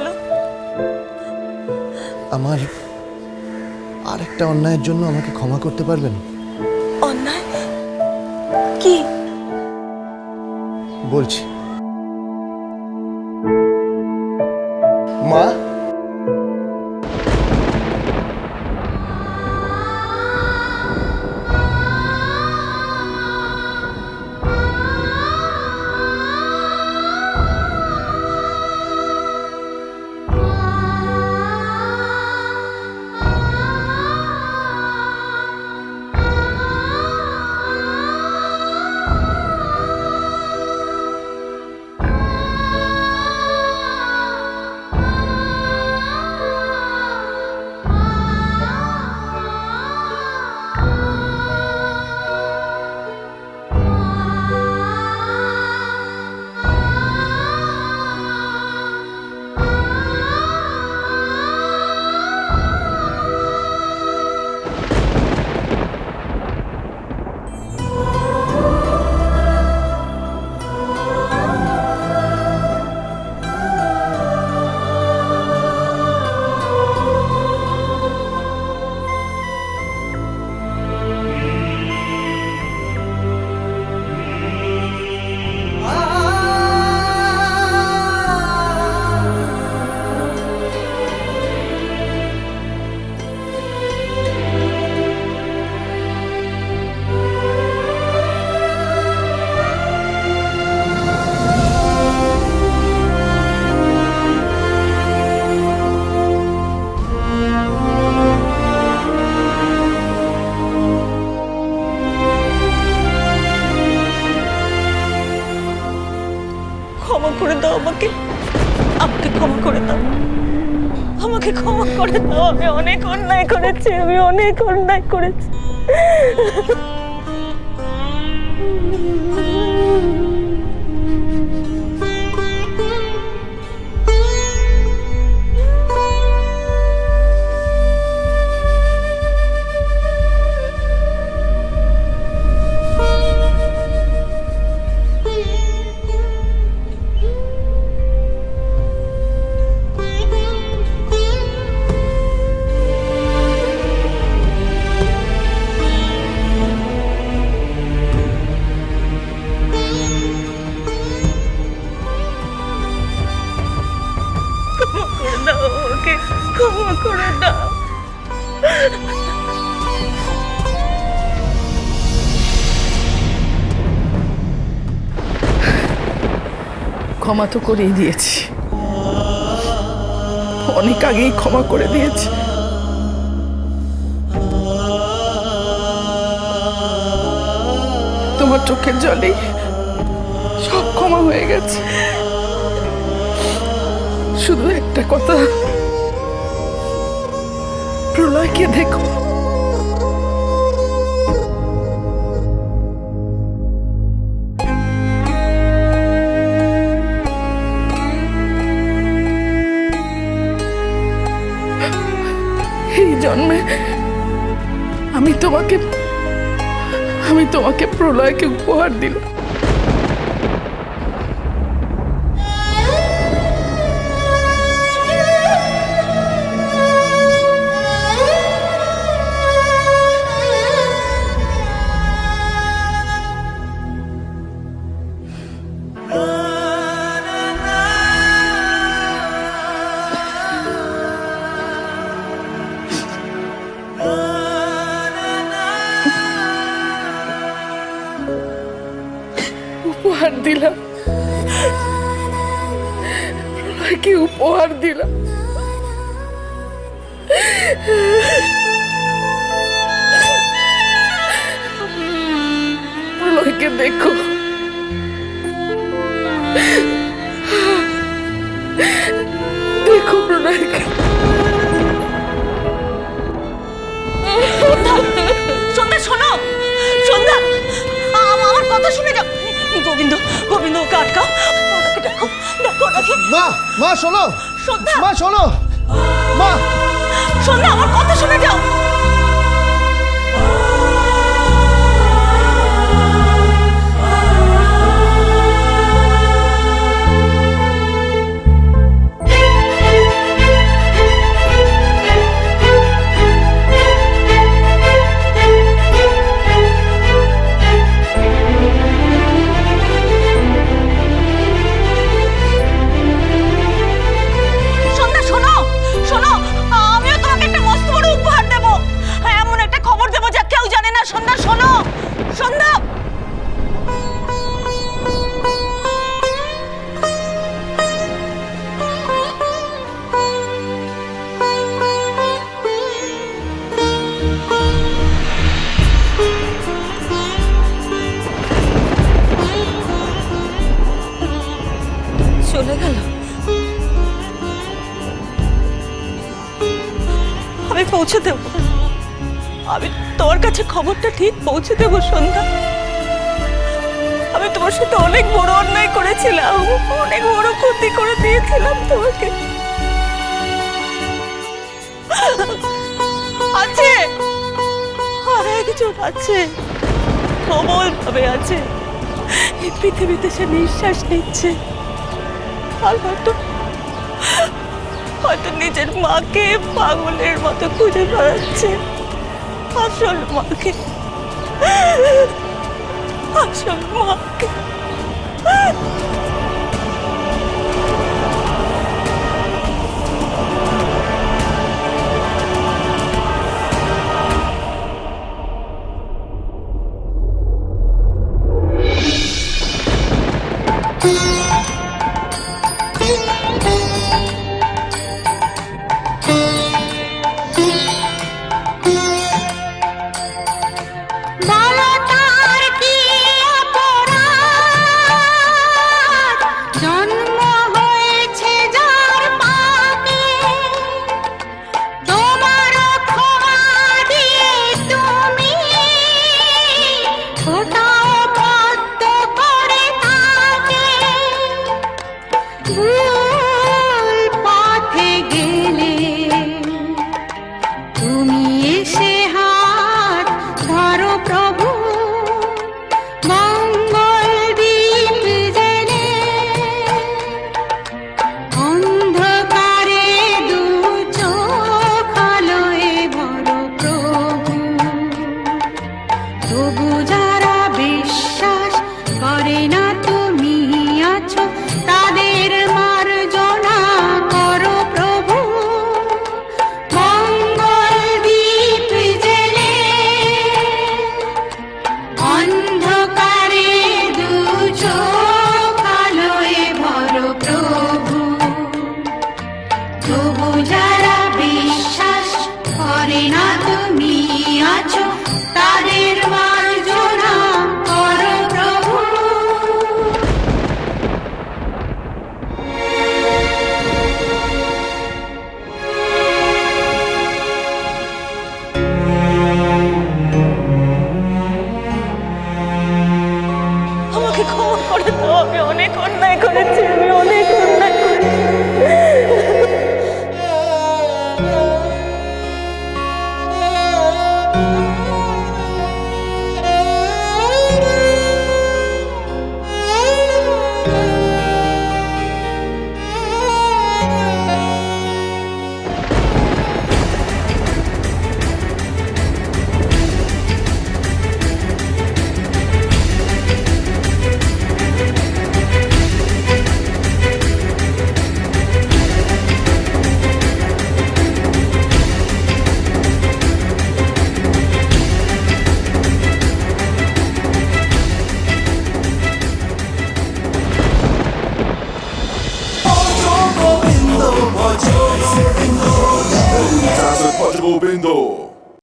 বলো। আমার আরেকটা অন্যায়ের জন্য আমাকে ক্ষমা করতে পারবেন? অন্যায় কি? বলছি। মা, ক্ষমা করে দাও আমাকে, আমাকে ক্ষমা করে দাও, আমাকে ক্ষমা করে দাও। আমি অনেক অন্যায় করেছি, আমি অনেক অন্যায় করেছি। ক্ষমা করে দাও। ক্ষমা তো করেই দিয়েছি, অনেক আগেই ক্ষমা করে দিয়েছি। তোমার চোখের জলেই সব ক্ষমা হয়ে গেছে। শুধু একটা কথা, প্রলয়কে দেখো। এই জন্মে আমি তোমাকে প্রলয়কে উপহার দিলাম। উপহার দিলাম, প্রলয়কে উপহার দিলাম। প্রলয়কে দেখো, দেখো প্রলয়কে। সন্ধ্যা শোনো, সন্ধ্যা আমার কথা শুনে যাও। গোবিন্দ, গোবিন্দ ওকে আটকাও, ওনাকে ডাকো, ডাকো ওনাকে। মা, মা শোনো। সন্ধ্যা, মা শোনো। মা, সন্ধ্যা আমার কথা শুনে যাও। পৌঁছে দেব, আমি তোমার কাছে খবরটা ঠিক পৌঁছে দেব সন্ধ্যা। আমি তোমার সাথে অনেক বড় অন্যায় করেছিলাম, অনেক বড় ক্ষতি করে দিয়েছিলাম তোমাকে। আছে আর একজন আছে, প্রবল ভাবে আছে, এই পৃথিবীতে সে নিঃশ্বাস নিচ্ছে। আর হয়তো হয়তো নিজের মাকে পাগলের মতো খুঁজে বেড়াচ্ছে, আসল মাকে, আসল মাকে। ক্ষমা করে দাও, আমি অনেক অন্যায় করেছি, আমি অনেক অন্যায় করেছি। Govindo.